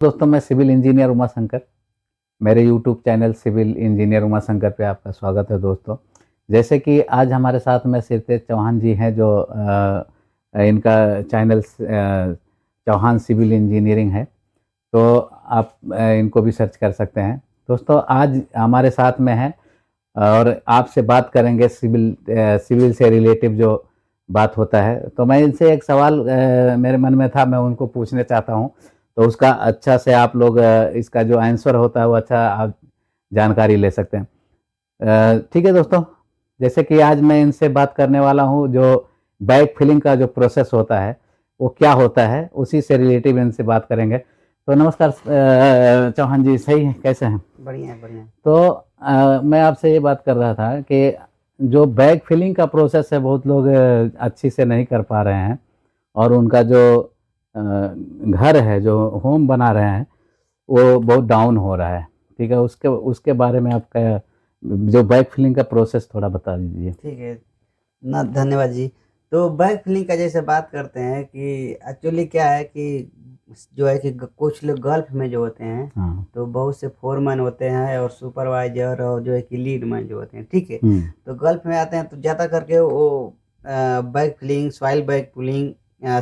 दोस्तों, मैं civil engineer Uma Shankar. मेरे YouTube channel civil engineer Uma Shankar पे आपका स्वागत है दोस्तों। जैसे कि आज हमारे साथ में सिरतेज चौहान जी हैं, जो इनका चैनल चौहान सिविल इंजीनियरिंग है, तो आप इनको भी सर्च कर सकते हैं। दोस्तों, आज हमारे साथ में हैं और आपसे बात करेंगे सिविल से रिलेटिव जो बात होता है। तो मैं इनसे एक सवाल मेरे मन में था, मैं उनको पूछना चाहता हूँ, तो उसका अच्छा से आप लोग इसका जो आंसर होता है वो अच्छा आप जानकारी ले सकते हैं। ठीक है दोस्तों, जैसे कि आज मैं इनसे बात करने वाला हूँ, जो बैग फिलिंग का जो प्रोसेस होता है वो क्या होता है, उसी से रिलेटिव इनसे बात करेंगे। तो नमस्कार चौहान जी, सही है, कैसे हैं? बढ़िया बढ़िया। तो मैं आपसे ये बात कर रहा था कि जो बैग फिलिंग का प्रोसेस है, बहुत लोग अच्छी से नहीं कर पा रहे हैं और उनका जो घर है, जो होम बना रहे हैं, वो बहुत डाउन हो रहा है। ठीक है, उसके उसके बारे में आपका जो बैग फिलिंग का प्रोसेस थोड़ा बता दीजिए। ठीक है ना, धन्यवाद जी। तो बैग फिलिंग का जैसे बात करते हैं कि एक्चुअली क्या है कि जो है कि कुछ लोग गल्फ में जो होते हैं, हाँ। तो बहुत से फोरमैन होते हैं और सुपरवाइजर और जो है कि लीड मैन जो होते हैं, ठीक है। तो गल्फ में आते हैं तो ज़्यादा करके वो bag filling, soil bag filling,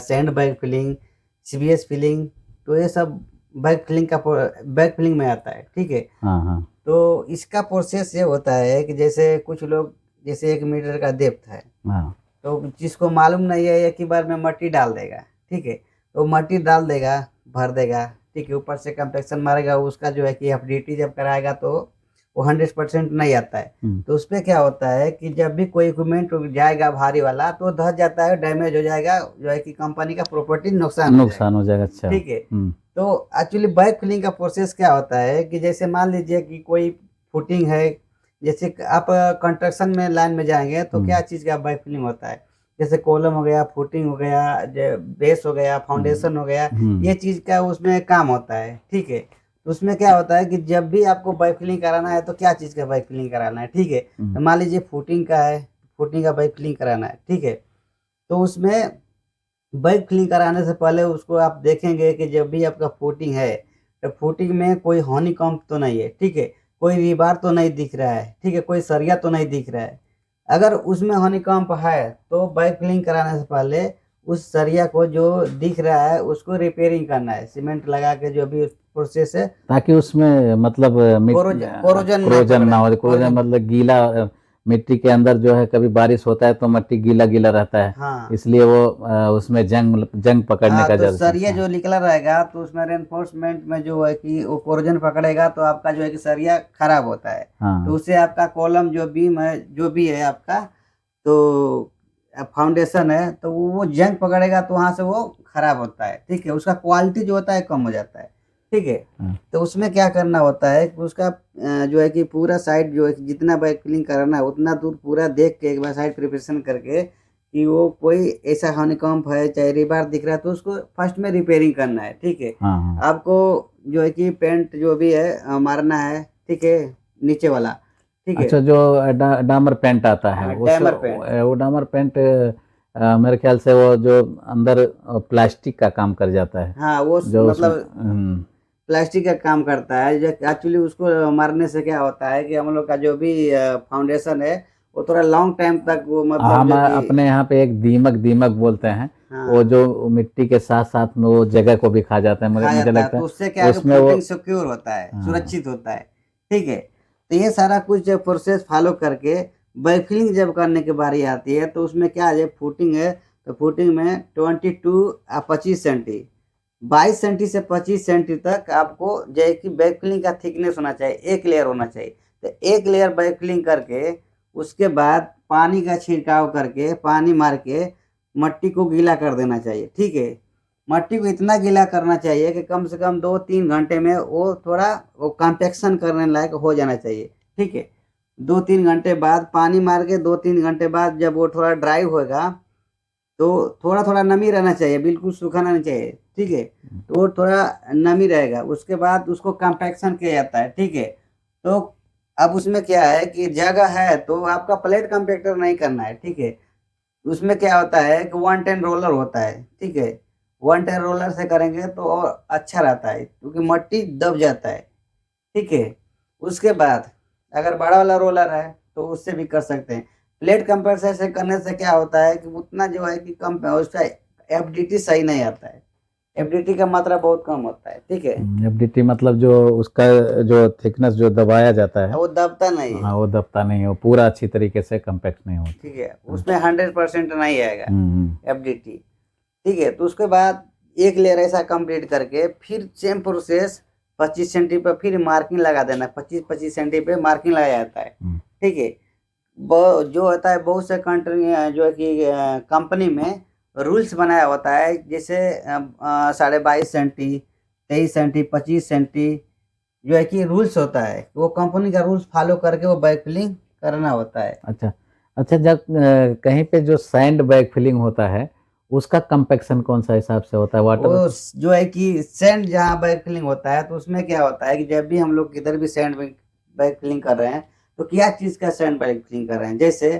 sand bag filling, CBS filling, तो ये सब बैग फिलिंग में आता है, ठीक है। हाँ, हाँ। तो इसका प्रोसेस ये होता है कि जैसे कुछ लोग, जैसे 1 मीटर का डेप्थ है, हाँ। तो जिसको मालूम नहीं है एक ही बार में मट्टी डाल देगा, ठीक है। तो मट्टी डाल देगा, भर देगा, ठीक है। ऊपर से कंपेक्शन मारेगा, उसका जो है कि एफडीटी जब कराएगा तो वो 100% नहीं आता है। तो उस पर क्या होता है कि जब भी कोई इक्विपमेंट जाएगा भारी वाला तो धस जाता है, डैमेज हो जाएगा, जो है कि कंपनी का प्रॉपर्टी नुकसान हो जाएगा। अच्छा। ठीक है। तो एक्चुअली बैग फिलिंग का प्रोसेस क्या होता है कि जैसे मान लीजिए कि कोई फुटिंग है, जैसे आप कंस्ट्रक्शन में लाइन में जाएंगे तो क्या चीज़ का बैग फिलिंग होता है, जैसे कॉलम हो गया, फुटिंग हो गया, बेस हो गया, फाउंडेशन हो गया, ये चीज़ का उसमें काम होता है, ठीक है। तो उसमें क्या होता है कि जब भी आपको बैग फिलिंग कराना है तो क्या चीज़ का बैग फिलिंग कराना है, ठीक है। तो मान लीजिए फुटिंग का है, फुटिंग का बैग फिलिंग कराना है, ठीक है। तो उसमें बैग फिलिंग कराने से पहले उसको आप देखेंगे कि जब भी आपका फुटिंग है तो फुटिंग में कोई हनीकॉम्ब तो नहीं है, ठीक है। कोई रिबार तो नहीं दिख रहा है, ठीक है। कोई सरिया तो नहीं दिख रहा है। अगर उसमें हनीकॉम्ब है तो बैग फिलिंग कराने से पहले उस सरिया को जो दिख रहा है उसको रिपेयरिंग करना है, सीमेंट लगा के, जो भी प्रोसेस है, ताकि उसमें मतलब कोरोजन नहीं क्रोजन पकड़े, ना हो। क्रोजन मतलब गीला, मिट्टी के अंदर जो है कभी बारिश होता है तो मिट्टी गीला गीला रहता है, हाँ इसलिए वो उसमें जंग जंग पकड़ने हाँ। का तो ज्यादा चांस सरिया है। जो निकला रहेगा तो उसमें रेनफोर्समेंट में जो है कि वो कोरोजन पकड़ेगा तो आपका जो है कि सरिया खराब होता है। तो हाँ। उससे आपका कॉलम जो बीम है, जो भी है आपका, तो फाउंडेशन है, तो वो जंग पकड़ेगा तो वहां से वो खराब होता है, ठीक है। उसका क्वालिटी जो होता है कम हो जाता है, ठीक है। हाँ। तो उसमें क्या करना होता है कि उसका जो है कि पूरा साइड जो है कि जितना बैक फिलिंग कराना है उतना दूर पूरा देख के एक बार साइड प्रिपरेशन करके कि वो कोई ऐसा हनीकॉम्ब है चाहे रिबार दिख रहा है तो उसको फर्स्ट में रिपेयरिंग करना है, ठीक है। हाँ। हाँ। आपको जो है कि पेंट जो भी है मारना है, ठीक है, नीचे वाला, ठीक है। अच्छा, जो डामर पेंट आता है, हाँ, उस डैमर पेंट। वो डामर पेंट मेरे ख्याल से वो जो अंदर प्लास्टिक का काम कर जाता है, हाँ, वो जो उसमें मतलब प्लास्टिक का काम करता है। जो एक्चुअली उसको मारने से क्या होता है कि हम लोग का जो भी फाउंडेशन है वो थोड़ा लॉन्ग टाइम तक वो मतलब हम जो कि, अपने यहाँ पे एक दीमक दीमक बोलते हैं, वो हाँ, जो मिट्टी के साथ साथ में वो जगह को भी खा जाता है, मुझे खा मुझे जाता है। लगता तो है उससे क्या है कि उसमें वो। फुटिंग सिक्योर होता है, हाँ। सुरक्षित होता है, ठीक है। तो ये सारा कुछ प्रोसेस फॉलो करके बैकफिलिंग जब करने की बारी आती है तो उसमें क्या है, फुटिंग है तो फुटिंग में 22 25 सेंटी, 22 सेंटी से 25 सेंटी तक आपको जो है कि बैकफिलिंग का थिकनेस होना चाहिए, एक लेयर होना चाहिए। तो एक लेयर बैकफिलिंग करके उसके बाद पानी का छिड़काव करके, पानी मार के मट्टी को गीला कर देना चाहिए, ठीक है। मट्टी को इतना गीला करना चाहिए कि कम से कम 2 3 घंटे में वो थोड़ा वो कॉम्पैक्शन करने लायक हो जाना चाहिए, ठीक है। 2 3 घंटे बाद पानी मार के 2 3 घंटे बाद जब वो थोड़ा ड्राई होगा तो थोड़ा थोड़ा नमी रहना चाहिए, बिल्कुल सूखाना नहीं चाहिए, ठीक है। तो वो थोड़ा नमी रहेगा, उसके बाद उसको कॉम्पैक्शन किया जाता है, ठीक है। तो अब उसमें क्या है कि जगह है तो आपका प्लेट कम्पेक्टर नहीं करना है, ठीक है। उसमें क्या होता है कि 110 रोलर होता है, ठीक है। वन टायर रोलर से करेंगे तो और अच्छा रहता है, क्योंकि मट्टी दब जाता है। ठीक है, उसके बाद अगर बड़ा वाला रोलर है तो उससे भी कर सकते हैं। प्लेट कंप्रेसर से करने से क्या होता है कि उतना जो है कि कम उसका एफडीटी सही नहीं आता है, एफडीटी का मात्रा बहुत कम होता है। ठीक है, एफडीटी मतलब जो उसका जो थिकनेस जो दबाया जाता है, वो दबता नहीं है। हाँ वो दबता नहीं है, वो पूरा अच्छी तरीके से कम्पैक्ट नहीं होता। ठीक है, उसमें 100% नहीं आएगा हम्म। एफडीटी। ठीक है, तो उसके बाद एक लेयर ऐसा कंप्लीट करके फिर सेम प्रोसेस 25 सेंटी पे फिर मार्किंग लगा देना, 25-25 सेंटी पे मार्किंग लगाया जाता है। ठीक है, जो होता है बहुत से कंट्री जो है कि कंपनी में रूल्स बनाया होता है, जैसे 22.5 सेंटी, 23 सेंटी, 25 सेंटी, जो है कि रूल्स होता है, वो कंपनी का रूल्स फॉलो करके वो बैक फिलिंग करना होता है। अच्छा अच्छा, जब कहीं पे जो सैंड बैग फिलिंग होता है उसका कंपैक्शन कौन सा हिसाब से होता है? वाटर वो जो है कि सैंड जहाँ बैक फिलिंग होता है तो उसमें क्या होता है कि जब भी हम लोग किधर भी सैंड बैक फिलिंग कर रहे हैं तो क्या चीज़ का सैंड बैक फिलिंग कर रहे हैं। जैसे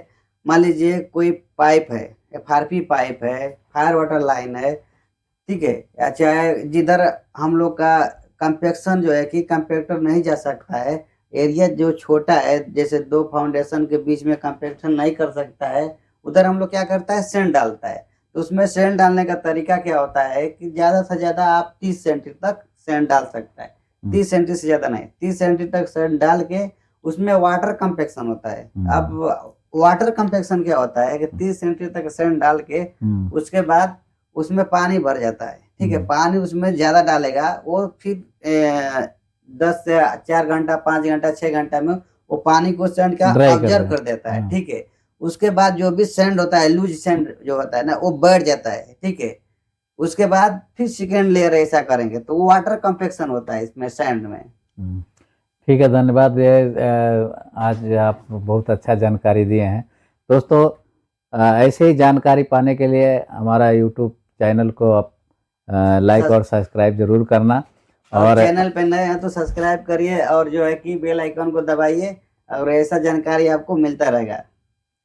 मान लीजिए कोई पाइप है, एफआरपी पाइप है, फायर वाटर लाइन है। ठीक है, या चाहे जिधर हम लोग का कंपेक्शन जो है कि कंपेक्टर नहीं जा सकता है, एरिया जो छोटा है, जैसे दो फाउंडेशन के बीच में कंपेक्शन नहीं कर सकता है, उधर हम लोग क्या करता है, सैंड डालता है। तो उसमें सैंड डालने का तरीका क्या होता है कि ज़्यादा से ज़्यादा आप 30 सेंटी तक सैंड डाल सकता है। 30 सेंटी से ज़्यादा नहीं, 30 सेंटी तक सैंड डाल के उसमें वाटर कंपेक्शन होता है। अब वाटर कंपेक्शन क्या होता है कि 30 सेंटी तक सैंड डाल के उसके बाद उसमें पानी भर जाता है। ठीक है, पानी उसमें ज़्यादा डालेगा, वो फिर 10 से 4 घंटा, 5 घंटा, 6 घंटा में वो पानी को सैंड का ऑब्जर्व कर देता है। ठीक है, उसके बाद जो भी सैंड होता है, लूज सैंड जो होता है ना, वो बैठ जाता है। ठीक है, उसके बाद फिर सेकेंड लेयर ऐसा करेंगे तो वो वाटर कंपेक्शन होता है इसमें सैंड में। ठीक है, धन्यवाद। आज आप बहुत अच्छा जानकारी दिए हैं दोस्तों। ऐसे ही जानकारी पाने के लिए हमारा यूट्यूब चैनल को आप लाइक और सब्सक्राइब जरूर करना, और चैनल पे नए हैं तो सब्सक्राइब करिए और जो है कि बेल आइकन को दबाइए और ऐसा जानकारी आपको मिलता रहेगा।